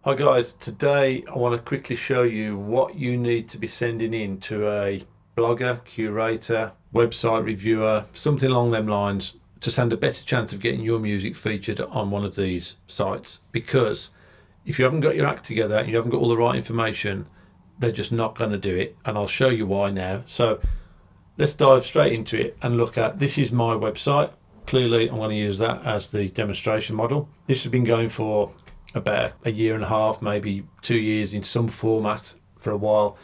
Hi guys, today I want to quickly show you what you need to be sending in to a blogger, curator, website reviewer, something along them lines to stand a better chance of getting your music featured on one of these sites. Because if you haven't got your act together and you haven't got all the right information, they're just not going to do it. And I'll show you why now. So let's dive straight into it and look at, this is my website. Clearly I'm going to use that as the demonstration model. This has been going for about a year and a half, maybe 2 years in some format for a while.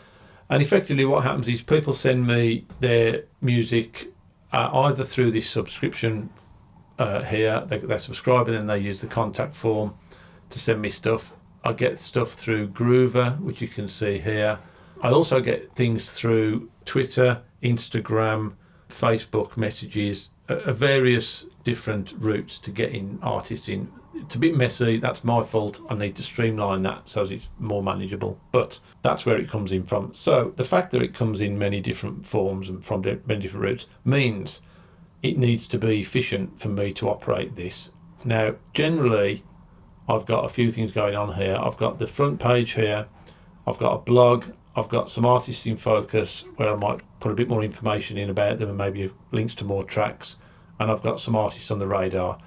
And effectively what happens is people send me their music either through this subscription here, they subscribe and then they use the contact form to send me stuff. I get stuff through Groover, which you can see here. I also get things through Twitter, Instagram, Facebook messages, various different routes to getting artists in. It's a bit messy, that's my fault. I need to streamline that so it's more manageable, but that's where it comes in from. So the fact that it comes in many different forms and from many different routes means it needs to be efficient for me to operate this. Now, generally, I've got a few things going on here. I've got the front page here, I've got a blog, I've got some artists in focus where I might put a bit more information in about them and maybe links to more tracks, and I've got some artists on the radar.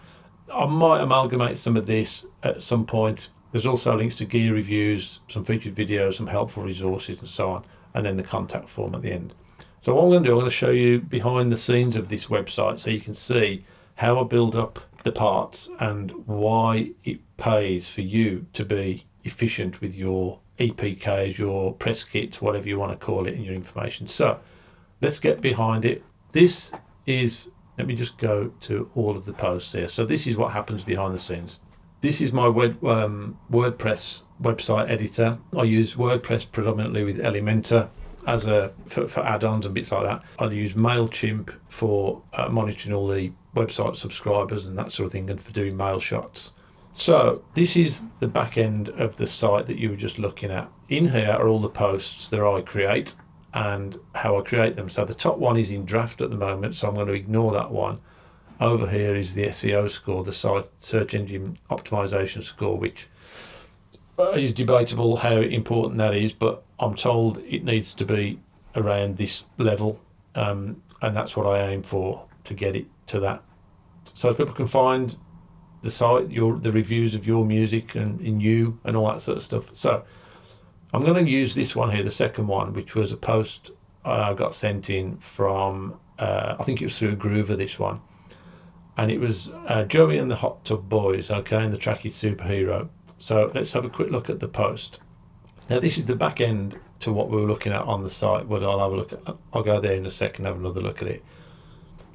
I might amalgamate some of this at some point. There's also links to gear reviews, some featured videos, some helpful resources and so on, and then the contact form at the end. So what I'm going to do, I'm going to show you behind the scenes of this website so you can see how I build up the parts and why it pays for you to be efficient with your EPKs, your press kits, whatever you want to call it, and your information. So let's get behind it. This is, let me just go to all of the posts here. So this is what happens behind the scenes. This is my WordPress website editor. I use WordPress predominantly with Elementor as for add-ons and bits like that. I use MailChimp for monitoring all the website subscribers and that sort of thing, and for doing mail shots. So this is the back end of the site that you were just looking at. In here are all the posts that I create and how I create them. So the top one is in draft at the moment, so I'm going to ignore that one. Over here is the SEO score, the site search engine optimization score, which is debatable how important that is, but I'm told it needs to be around this level, and that's what I aim for, to get it to that. So as people can find the site, the reviews of your music and in you and all that sort of stuff. So I'm going to use this one here, the second one, which was a post I got sent in from, I think it was through Groover, this one. And it was Joey and the Hot Tub Boys, okay, and the track is Superhero. So let's have a quick look at the post. Now this is the back end to what we were looking at on the site, but I'll have a look at, I'll go there in a second, have another look at it.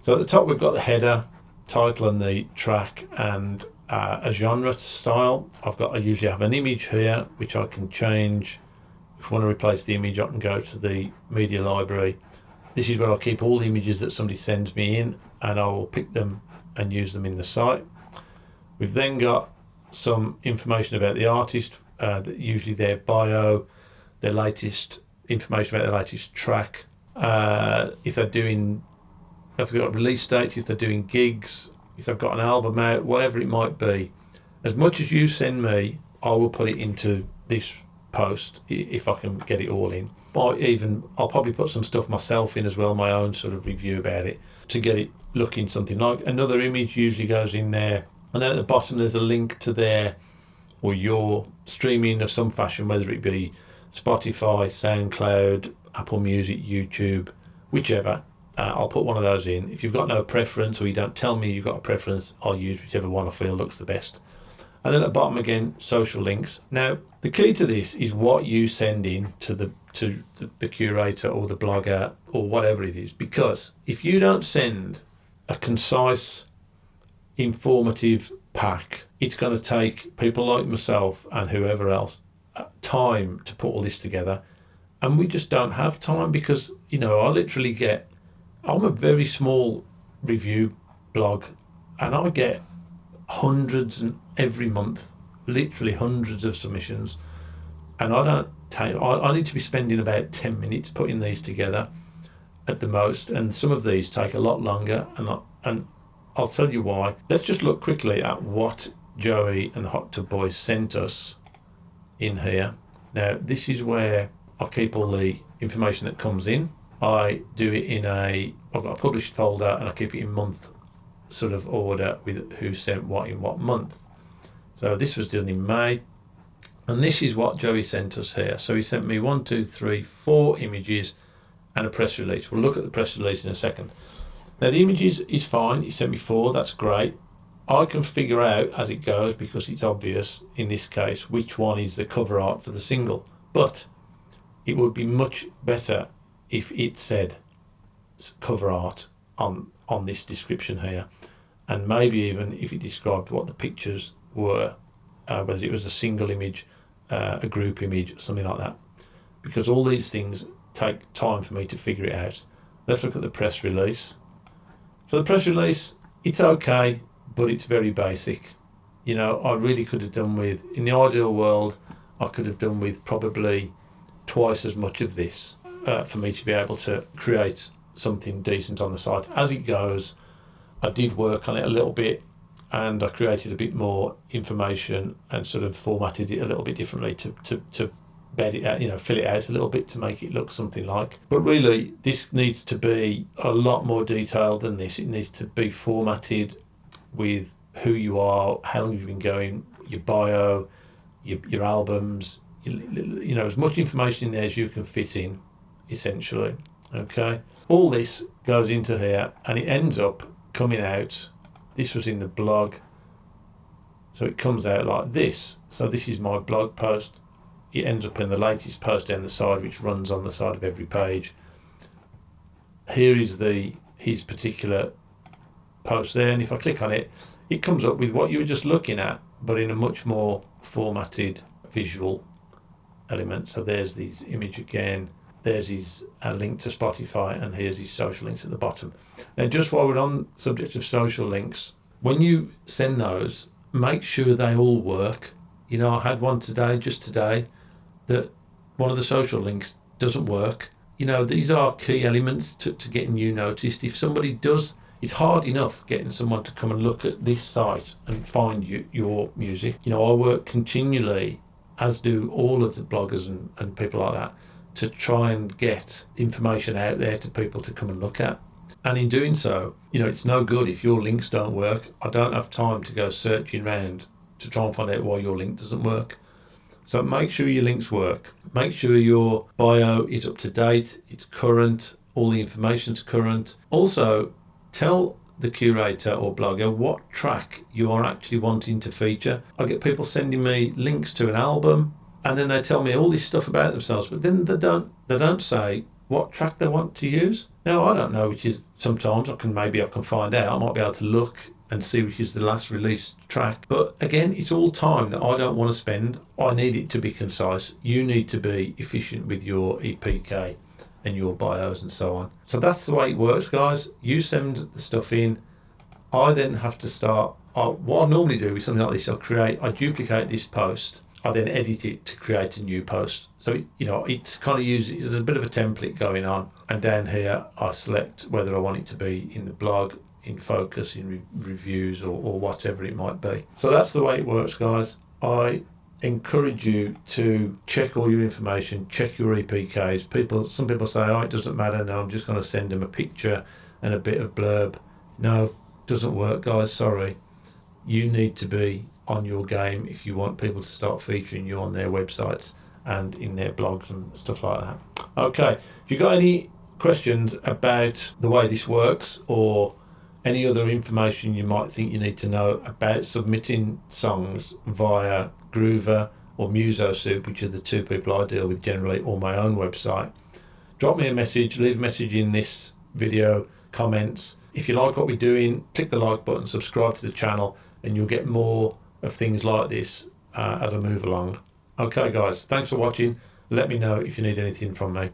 So at the top we've got the header, title and the track, and a genre style. I usually have an image here which I can change. If I want to replace the image, I can go to the media library. This is where I keep all the images that somebody sends me in, and I will pick them and use them in the site. We've then got some information about the artist, usually their bio, their latest information about their latest track, if they've got a release date, if they're doing gigs, if they've got an album out, whatever it might be. As much as you send me, I will put it into this post if I can get it all in. I'll probably put some stuff myself in as well, my own sort of review about it, to get it looking something like. Another image usually goes in there, and then at the bottom there's a link to their or your streaming of some fashion, whether it be Spotify, SoundCloud, Apple Music, YouTube, whichever. I'll put one of those in. If you've got no preference, or you don't tell me you've got a preference, I'll use whichever one I feel looks the best. And then at the bottom again, social links. Now the key to this is what you send in to the curator or the blogger or whatever it is, because if you don't send a concise, informative pack, it's going to take people like myself and whoever else time to put all this together, and we just don't have time, because I'm a very small review blog, and I get hundreds every month, literally hundreds of submissions, and I need to be spending about 10 minutes putting these together at the most, and some of these take a lot longer, and I'll tell you why. Let's just look quickly at what Joey and the Hot Tub Boys sent us in here. Now this is where I keep all the information that comes in. I do it I've got a published folder, and I keep it in month sort of order with who sent what in what month. So this was done in May, and this is what Joey sent us here. So he sent me 1, 2, 3, 4 images and a press release. We'll look at the press release in a second. Now the images is fine. He sent me 4, that's great. I can figure out as it goes, because it's obvious in this case which one is the cover art for the single. But it would be much better if it said cover art on this description here, and maybe even if it described what the pictures were, whether it was a single image, a group image, something like that, because all these things take time for me to figure it out. Let's look at the press release. So the press release, it's okay, but it's very basic. You know, I really could have done with, in the ideal world, I could have done with probably twice as much of this for me to be able to create something decent on the site. As it goes, I did work on it a little bit, and I created a bit more information and sort of formatted it a little bit differently to bed it out, you know, fill it out a little bit to make it look something like. But really, this needs to be a lot more detailed than this. It needs to be formatted with who you are, how long you've been going, your bio, your albums, you know, as much information in there as you can fit in, essentially. Okay, all this goes into here, and it ends up coming out. This was in the blog, so it comes out like this. So this is my blog post. It ends up in the latest post down the side, which runs on the side of every page. Here is his particular post there, and if I click on it, it comes up with what you were just looking at, but in a much more formatted visual element. So there's his image again, there's his link to Spotify, and here's his social links at the bottom. Now, just while we're on the subject of social links, when you send those, make sure they all work. You know, I had one just today, that one of the social links doesn't work. You know, these are key elements to getting you noticed. If somebody does, it's hard enough getting someone to come and look at this site and find your music. You know, I work continually, as do all of the bloggers and people like that, to try and get information out there to people to come and look at. And in doing so, you know, it's no good if your links don't work. I don't have time to go searching around to try and find out why your link doesn't work. So make sure your links work. Make sure your bio is up to date, it's current, all the information's current. Also, tell the curator or blogger what track you are actually wanting to feature. I get people sending me links to an album, and then they tell me all this stuff about themselves, but then they don't say what track they want to use. Now, I don't know which is. Sometimes I can find out. I might be able to look and see which is the last released track. But again, it's all time that I don't want to spend. I need it to be concise. You need to be efficient with your EPK and your bios and so on. So that's the way it works, guys. You send the stuff in. I then have to start. What I normally do with something like this, I duplicate this post. I then edit it to create a new post. So, you know, it's kind of there's a bit of a template going on. And down here, I select whether I want it to be in the blog, in focus, in reviews, or whatever it might be. So that's the way it works, guys. I encourage you to check all your information, check your EPKs. Some people say, oh, it doesn't matter. No, I'm just going to send them a picture and a bit of blurb. No, it doesn't work, guys. Sorry. You need to be on your game if you want people to start featuring you on their websites and in their blogs and stuff like that. Okay, if you've got any questions about the way this works, or any other information you might think you need to know about submitting songs via Groover or MusoSoup, which are the two people I deal with generally, or my own website, drop me a message, leave a message in this video, comments. If you like what we're doing, click the like button, subscribe to the channel, and you'll get more of things like this as I move along. Okay, guys, thanks for watching. Let me know if you need anything from me.